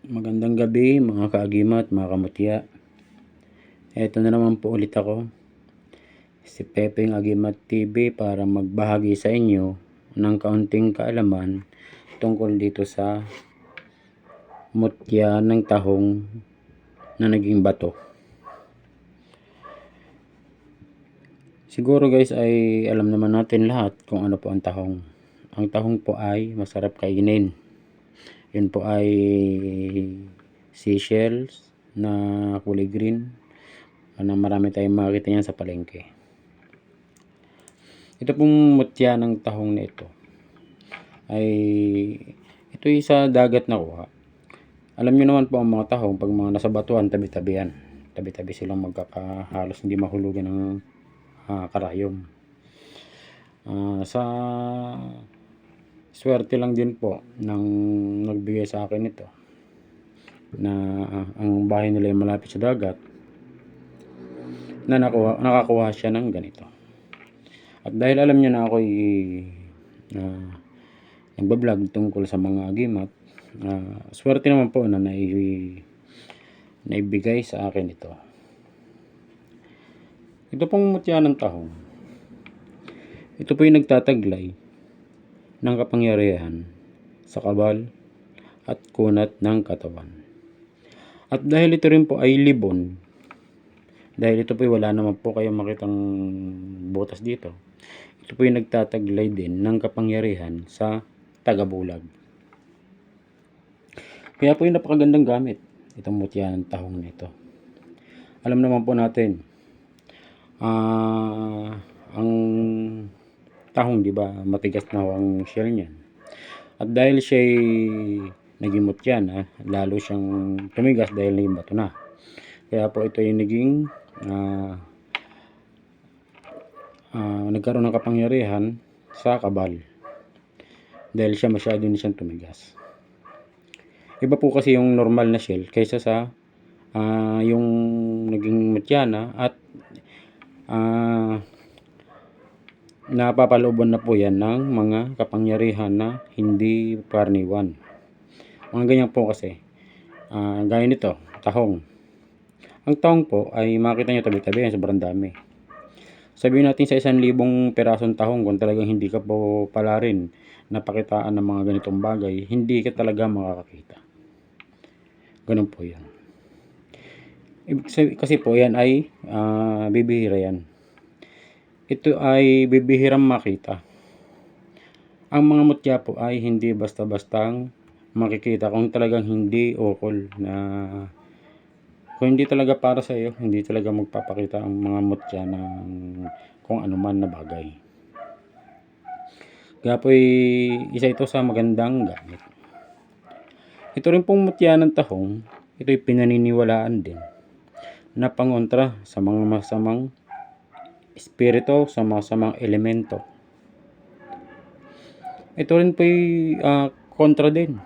Magandang gabi mga kaagimat, mga kamutya. Eto na naman po ulit ako, si Pepeng Agimat TV, para magbahagi sa inyo ng kaunting kaalaman tungkol dito sa mutya ng tahong na naging bato. Siguro guys ay alam naman natin lahat kung ano po ang tahong. Ang tahong po ay masarap kainin. Yun po ay seashells na kulay green na marami tayong makikita niyan sa palengke. Ito pong mutya ng tahong na ito ay ito'y sa dagat na kuha. Alam niyo naman po ang mga tahong pag mga nasa batuan, tabi-tabihan. Tabi-tabi silang magkakahalos, hindi mahulugan ng karayom. Sa swerte lang din po nang nagbigay sa akin ito na ang bahay nila ay malapit sa dagat, na nakakuha siya ng ganito. At dahil alam niyo na ako'y nagbablog tungkol sa mga agimat, swerte naman po na naibigay sa akin ito. Ito pong mutya ng tahong, ito po yung nagtataglay ng kapangyarihan sa kabal at kunat ng katawan. At dahil ito rin po ay libon, dahil ito po wala naman po kayong makitang butas dito, ito po yung nagtataglay din ng kapangyarihan sa tagabulag. Kaya po yung napakagandang gamit itong mutya ng tahong nito. Alam naman po natin, ang tahong, di ba, matigas na ang shell niyan. At dahil siya'y naging mutya na, lalo siyang tumigas dahil naging bato na. Kaya po ito ay naging nagkaroon ng kapangyarihan sa kabal dahil siya masyado na siyang tumigas. Iba po kasi yung normal na shell kaysa sa yung naging mutya na, at napapalooban na po yan ng mga kapangyarihan na hindi karaniwan. Mga ganyan po kasi, gaya nito, tahong. Ang tahong po ay makita nyo tabi-tabi, sobrang dami. Sabihin natin sa 1,000 perasong tahong, kung talagang hindi ka po pala rin napakitaan ng mga ganitong bagay, hindi ka talaga makakakita. Ganun po yan. Kasi po yan ay bibihira yan. Ito ay bibihirang makita. Ang mga mutya po ay hindi basta-bastang makikita kung talagang hindi ukol, na kung hindi talaga para sa iyo, hindi talaga magpapakita ang mga mutya ng kung ano man na bagay. Kaya po isa ito sa magandang gamit. Ito rin pong mutya ng tahong, ito'y pinaniniwalaan din na pangontra sa mga masamang espiritu, sa masamang elemento. Ito rin po'y kontra din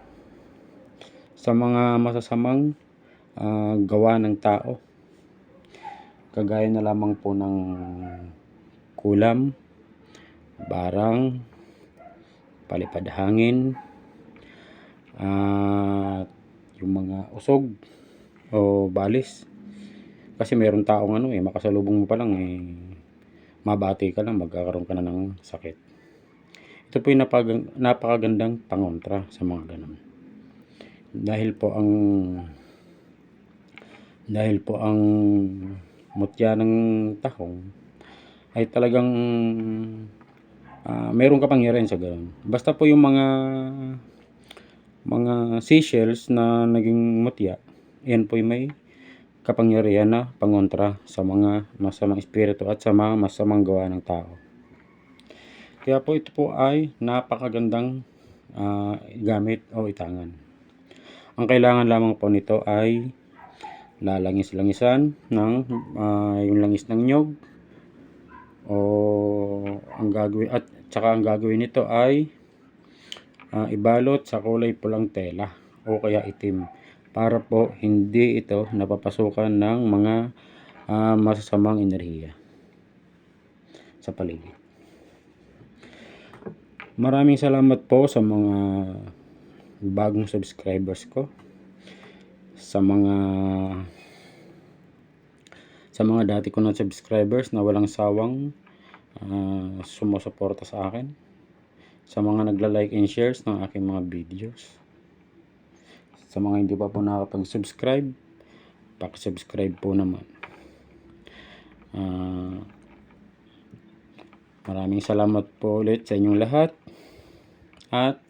sa mga masasamang gawa ng tao, kagaya na lamang po ng kulam, barang, palipad hangin, yung mga usog o balis. Kasi mayroon taong makasalubong mo pa lang mabati ka lang, magkakaroon ka na ng sakit. Ito po yung napakagandang pangontra sa mga ganun. Dahil po ang mutya ng tahong ay talagang mayroong kapangyarihan sa ganun. Basta po yung mga seashells na naging mutya, yan po yung may kapangyarihan na pangontra sa mga masamang espiritu at sa mga masamang gawa ng tao. Kaya po ito po ay napakagandang gamit o itangan. Ang kailangan lamang po nito ay lalangis-langisan ng yung langis ng nyog, o ang gagawin nito ay ibalot sa kulay pulang tela o kaya itim, para po hindi ito napapasukan ng mga masasamang enerhiya sa paligid. Maraming salamat po sa mga bagong subscribers ko, sa mga dati ko na subscribers na walang sawang sumusuporta sa akin, sa mga nagla-like and shares ng aking mga videos, sa mga hindi pa po nakapag-subscribe, paki-subscribe po naman. Maraming salamat po ulit sa inyong lahat at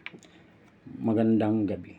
magandang gabi.